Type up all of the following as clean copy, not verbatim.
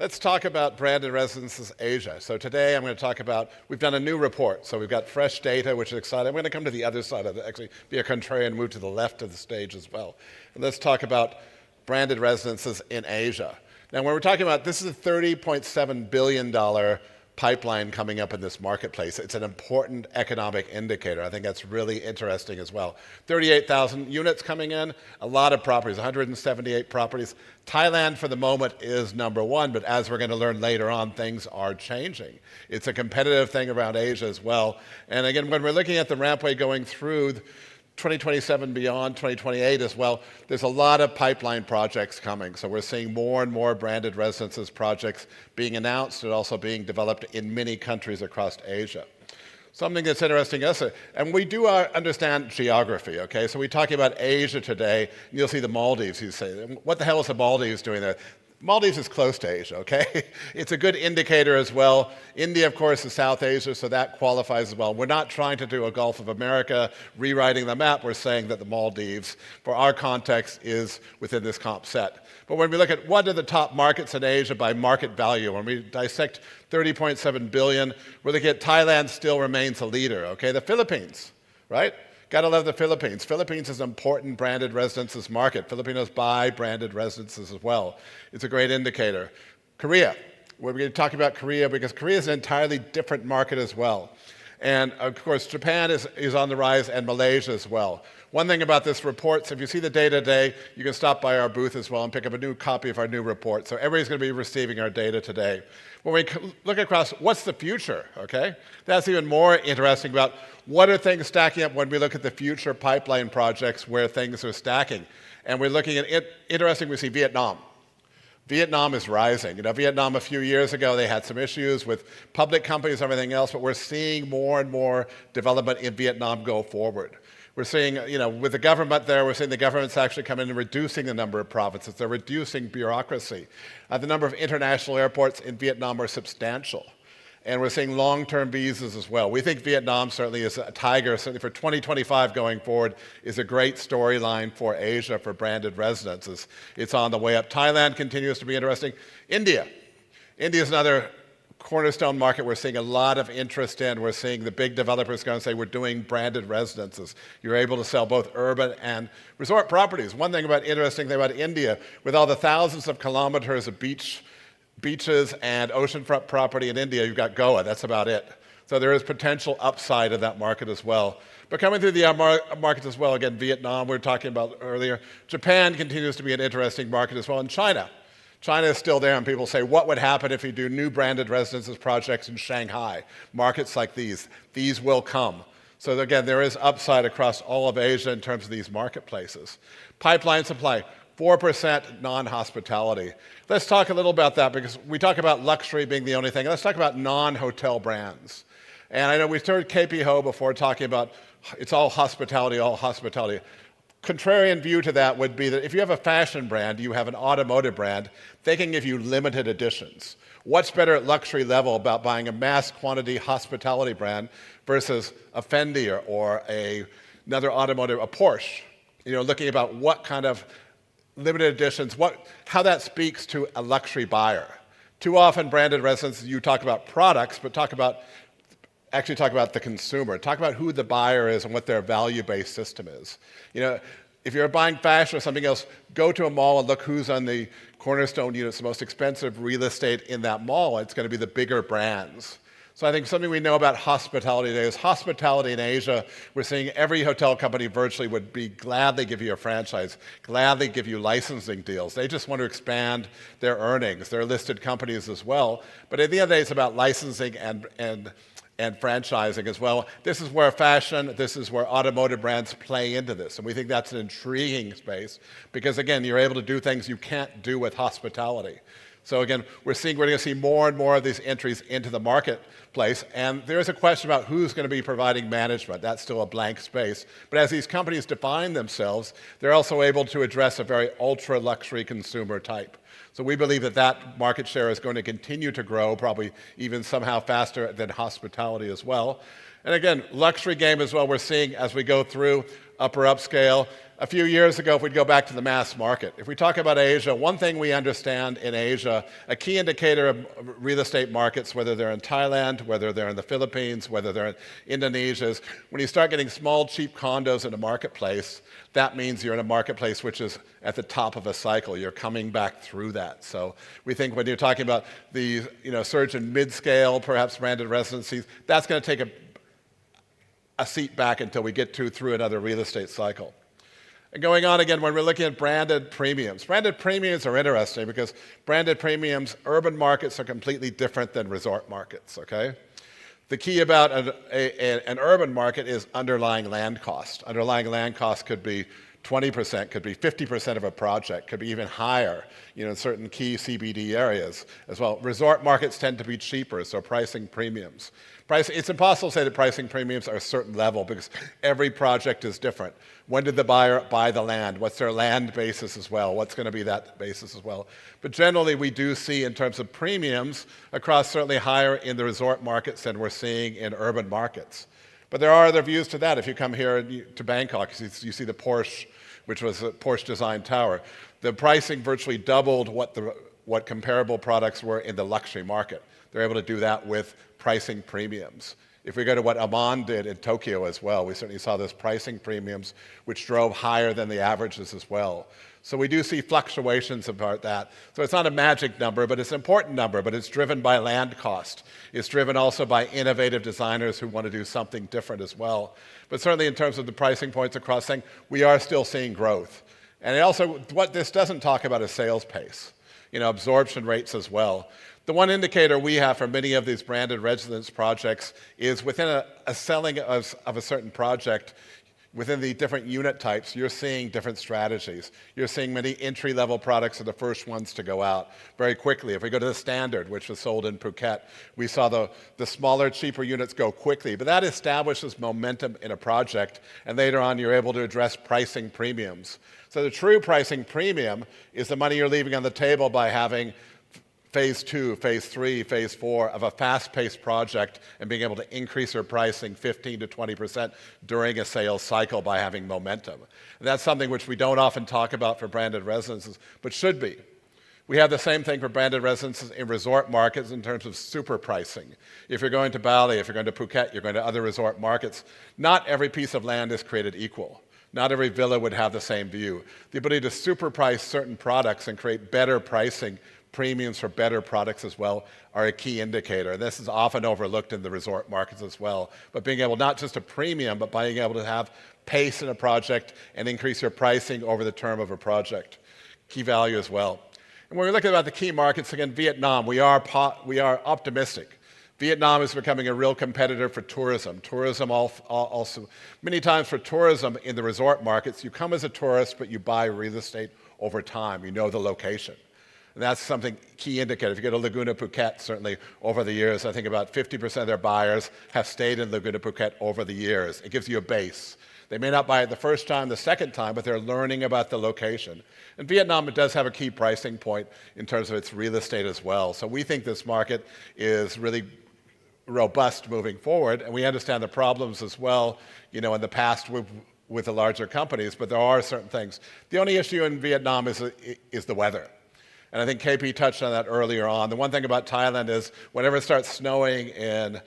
Let's talk about branded residences Asia. So today I'm going to talk about, we've done a new report. So we've got fresh data, which is exciting. I'm going to come to the other side of it, actually be a contrarian, move to the left of the stage as well. And let's talk about branded residences in Asia. Now when we're talking about, this is a $30.7 billion pipeline coming up in this marketplace. It's an important economic indicator. I think that's really interesting as well. 38,000 units coming in, a lot of properties, 178 properties. Thailand for the moment is number one, but as we're going to learn later on, things are changing. It's a competitive thing around Asia as well. And again, when we're looking at the rampway going through 2027 beyond 2028 as well, there's a lot of pipeline projects coming. So we're seeing more and more branded residences projects being announced and also being developed in many countries across Asia. Something that's interesting us, and we do understand geography, okay? So we're talking about Asia today, and you'll see the Maldives, you say, what the hell is the Maldives doing there? Maldives is close to Asia, okay? It's a good indicator as well. India, of course, is South Asia, so that qualifies as well. We're not trying to do a Gulf of America, rewriting the map. We're saying that the Maldives, for our context, is within this comp set. But when we look at what are the top markets in Asia by market value, when we dissect 30.7 billion, we're looking at Thailand still remains a leader, okay? The Philippines, right? Gotta love the Philippines. Philippines is an important branded residences market. Filipinos buy branded residences as well. It's a great indicator. Korea. We're going to talk about Korea because Korea is an entirely different market as well. And of course, Japan is on the rise and Malaysia as well. One thing about this report, so if you see the data today, you can stop by our booth as well and pick up a new copy of our new report. So everybody's going to be receiving our data today. When we look across, what's the future, okay? That's even more interesting about what are things stacking up when we look at the future pipeline projects where things are stacking. And we're looking at it, interesting, we see Vietnam. Vietnam is rising. You know, Vietnam a few years ago, they had some issues with public companies and everything else, but we're seeing more and more development in Vietnam go forward. We're seeing, you know, with the government there, we're seeing the government's actually come in and reducing the number of provinces. They're reducing bureaucracy. The number of international airports in Vietnam are substantial. And we're seeing long-term visas as well. We think Vietnam certainly is a tiger, certainly for 2025 going forward, is a great storyline for Asia for branded residences. It's on the way up. Thailand continues to be interesting. India. India is another cornerstone market we're seeing a lot of interest in. We're seeing the big developers go and say, we're doing branded residences. You're able to sell both urban and resort properties. One thing about interesting thing about India, with all the thousands of kilometers of beaches and oceanfront property in India, you've got Goa, that's about it. So there is potential upside of that market as well. But coming through the markets as well, again, Vietnam we were talking about earlier. Japan continues to be an interesting market as well, and China. China is still there, and people say, what would happen if you do new branded residences projects in Shanghai? Markets like these will come. So again, there is upside across all of Asia in terms of these marketplaces. Pipeline supply, 4% non-hospitality. Let's talk a little about that because we talk about luxury being the only thing. Let's talk about non-hotel brands. And I know we've heard KP Ho before talking about it's all hospitality, all hospitality. Contrarian view to that would be that if you have a fashion brand, you have an automotive brand, they can give you limited editions. What's better at luxury level about buying a mass quantity hospitality brand versus a Fendi or another automotive, a Porsche? You know, looking about what kind of limited editions, how that speaks to a luxury buyer. Too often branded residences, you talk about products, but actually talk about the consumer. Talk about who the buyer is and what their value-based system is. You know, if you're buying fashion or something else, go to a mall and look who's on the cornerstone units, the most expensive real estate in that mall. It's going to be the bigger brands. So I think something we know about hospitality today is hospitality in Asia. We're seeing every hotel company virtually would be gladly give you a franchise, gladly give you licensing deals. They just want to expand their earnings. They're listed companies as well. But at the end of the day, it's about licensing and franchising as well. This is where fashion, this is where automotive brands play into this. And we think that's an intriguing space because, again, you're able to do things you can't do with hospitality. So again, we're going to see more and more of these entries into the marketplace. And there's a question about who's going to be providing management. That's still a blank space. But as these companies define themselves, they're also able to address a very ultra-luxury consumer type. So we believe that that market share is going to continue to grow, probably even somehow faster than hospitality as well. And again, luxury game as well, we're seeing as we go through upper upscale. a few years ago, if we'd go back to the mass market, if we talk about Asia, one thing we understand in Asia, a key indicator of real estate markets, whether they're in Thailand, whether they're in the Philippines, whether they're in Indonesia, is when you start getting small, cheap condos in a marketplace, that means you're in a marketplace which is at the top of a cycle. You're coming back through that. So we think when you're talking about the surge in mid-scale, perhaps branded residencies, that's going to take a seat back until we get through another real estate cycle. And going on again, when we're looking at branded premiums are interesting because branded premiums, urban markets are completely different than resort markets, okay? The key about an urban market is underlying land cost. Underlying land cost could be 20%, could be 50% of a project, could be even higher, in certain key CBD areas as well. Resort markets tend to be cheaper, so pricing premiums. It's impossible to say that pricing premiums are a certain level because every project is different. When did the buyer buy the land? What's their land basis as well? What's going to be that basis as well? But generally, we do see in terms of premiums across certainly higher in the resort markets than we're seeing in urban markets. But there are other views to that. If you come here to Bangkok, you see the Porsche, which was a Porsche design tower. The pricing virtually doubled what comparable products were in the luxury market. They're able to do that with pricing premiums. If we go to what Amman did in Tokyo as well, we certainly saw those pricing premiums, which drove higher than the averages as well. So we do see fluctuations about that. So it's not a magic number, but it's an important number, but it's driven by land cost. It's driven also by innovative designers who want to do something different as well. But certainly in terms of the pricing points across things, we are still seeing growth. And what this doesn't talk about is sales pace, absorption rates as well. The one indicator we have for many of these branded residence projects is within a selling of a certain project, within the different unit types, you're seeing different strategies. You're seeing many entry-level products are the first ones to go out very quickly. If we go to the Standard, which was sold in Phuket, we saw the smaller, cheaper units go quickly. But that establishes momentum in a project, and later on you're able to address pricing premiums. So the true pricing premium is the money you're leaving on the table by having phase 2, phase 3, phase 4 of a fast-paced project and being able to increase your pricing 15 to 20% during a sales cycle by having momentum. And that's something which we don't often talk about for branded residences, but should be. We have the same thing for branded residences in resort markets in terms of super pricing. If you're going to Bali, if you're going to Phuket, you're going to other resort markets, not every piece of land is created equal. Not every villa would have the same view. The ability to super price certain products and create better pricing premiums for better products as well are a key indicator. This is often overlooked in the resort markets as well. But being able not just to premium, but being able to have pace in a project and increase your pricing over the term of a project. Key value as well. And when we look about the key markets, again, Vietnam, we are optimistic. Vietnam is becoming a real competitor for tourism. Tourism also, many times for tourism in the resort markets, you come as a tourist, but you buy real estate over time. You know the location. And that's something key indicator. If you go to Laguna Phuket, certainly over the years, I think about 50% of their buyers have stayed in Laguna Phuket over the years. It gives you a base. They may not buy it the first time, the second time, but they're learning about the location. And Vietnam, it does have a key pricing point in terms of its real estate as well. So we think this market is really robust moving forward, and we understand the problems as well, in the past with the larger companies, but there are certain things. The only issue in Vietnam is the weather. And I think KP touched on that earlier on. The one thing about Thailand is whenever it starts snowing in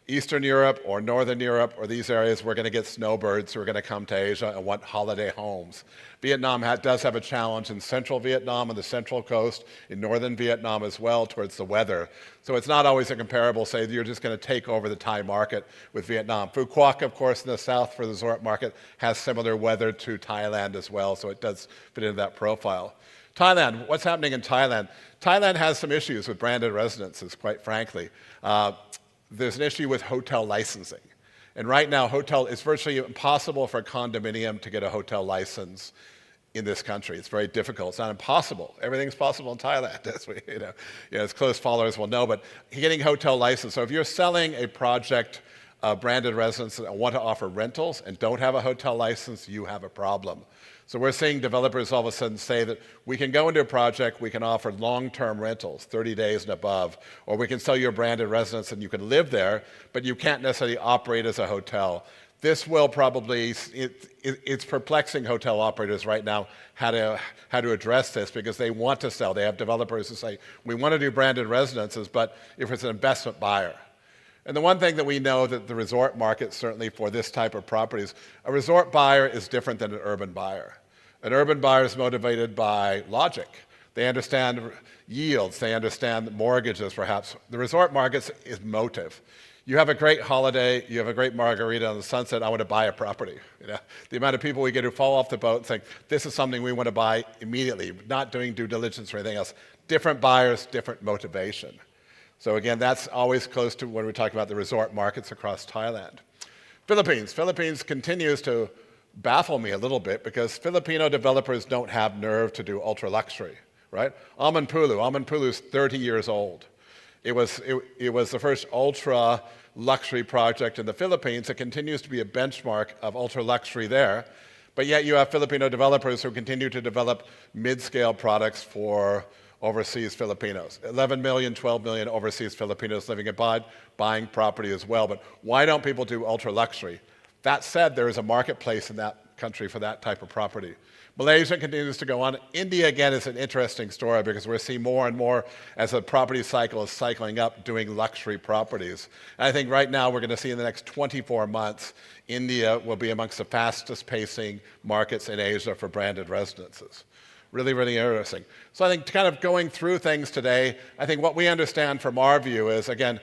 Eastern Europe or Northern Europe or these areas, we're going to get snowbirds who are going to come to Asia and want holiday homes. Vietnam does have a challenge in central Vietnam and the central coast, in northern Vietnam as well, towards the weather. So it's not always a comparable, say, you're just going to take over the Thai market with Vietnam. Phu Quoc, of course, in the south for the resort market, has similar weather to Thailand as well, so it does fit into that profile. Thailand, what's happening in Thailand? Thailand has some issues with branded residences, quite frankly. There's an issue with hotel licensing. And right now, it's virtually impossible for a condominium to get a hotel license in this country. It's very difficult. It's not impossible. Everything's possible in Thailand, as close followers will know. But getting hotel license. So if you're selling a project, branded residence, and want to offer rentals and don't have a hotel license, you have a problem. So we're seeing developers all of a sudden say that we can go into a project, we can offer long-term rentals, 30 days and above, or we can sell you a branded residence and you can live there, but you can't necessarily operate as a hotel. This will probably, it's perplexing hotel operators right now how to address this because they want to sell. They have developers who say, we want to do branded residences, but if it's an investment buyer. And the one thing that we know that the resort market, certainly for this type of properties, a resort buyer is different than an urban buyer. An urban buyer is motivated by logic. They understand yields, they understand mortgages perhaps. The resort market is motive. You have a great holiday, you have a great margarita on the sunset, I want to buy a property. You know, the amount of people we get who fall off the boat and saying, this is something we want to buy immediately, not doing due diligence or anything else. Different buyers, different motivation. So again, that's always close to when we talk about the resort markets across Thailand. Philippines continues to baffle me a little bit because Filipino developers don't have nerve to do ultra luxury, right? Amanpulo is 30 years old. It was the first ultra luxury project in the Philippines. It continues to be a benchmark of ultra luxury there. But yet you have Filipino developers who continue to develop mid-scale products for overseas Filipinos. 11 million, 12 million overseas Filipinos living abroad, buying property as well. But why don't people do ultra luxury? That said, there is a marketplace in that country for that type of property. Malaysia continues to go on. India, again, is an interesting story because we're seeing more and more as the property cycle is cycling up doing luxury properties. And I think right now we're going to see in the next 24 months, India will be amongst the fastest pacing markets in Asia for branded residences. Really, really interesting. So I think kind of going through things today, I think what we understand from our view is, again,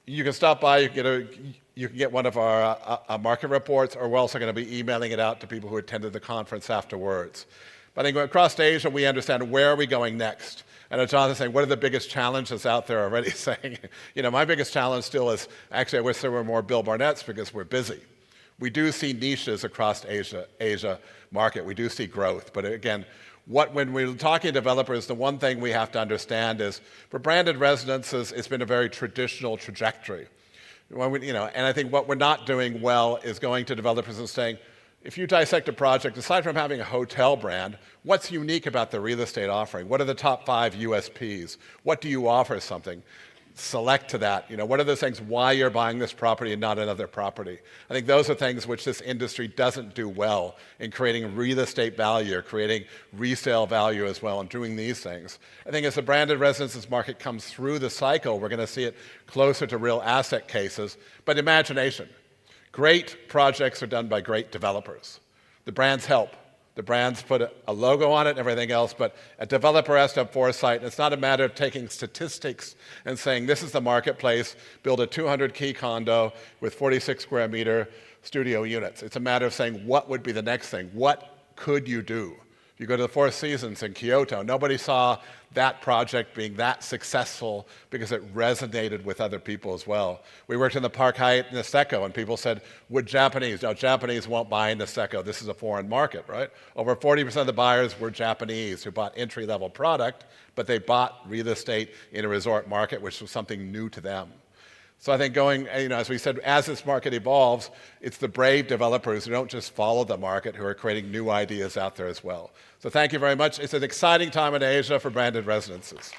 you can stop by, you can get one of our market reports, or we're also going to be emailing it out to people who attended the conference afterwards. But I think across Asia, we understand where are we going next. And Jonathan's saying, what are the biggest challenges out there already? Saying, my biggest challenge still is, actually, I wish there were more Bill Barnetts because we're busy. We do see niches across Asia market. We do see growth. But again, when we're talking to developers, the one thing we have to understand is for branded residences, it's been a very traditional trajectory. And I think what we're not doing well is going to developers and saying, if you dissect a project, aside from having a hotel brand, what's unique about the real estate offering? What are the top 5 USPs? What do you offer something? Select to that. What are the things why you're buying this property and not another property? I think those are things which this industry doesn't do well in creating real estate value, creating resale value as well, and doing these things. I think as the branded residences market comes through the cycle, we're going to see it closer to real asset cases, but imagination. Great projects are done by great developers. The brands help. The brands put a logo on it and everything else, but a developer has to have foresight. It's not a matter of taking statistics and saying, this is the marketplace, build a 200-key condo with 46 square meter studio units. It's a matter of saying, what would be the next thing? What could you do? You go to the Four Seasons in Kyoto, nobody saw that project being that successful because it resonated with other people as well. We worked in the Park Hyatt Niseko, and people said, would Japanese? No, Japanese won't buy in Niseko. This is a foreign market, right? Over 40% of the buyers were Japanese who bought entry-level product, but they bought real estate in a resort market, which was something new to them. So I think as we said, as this market evolves, it's the brave developers who don't just follow the market who are creating new ideas out there as well. So thank you very much. It's an exciting time in Asia for branded residences.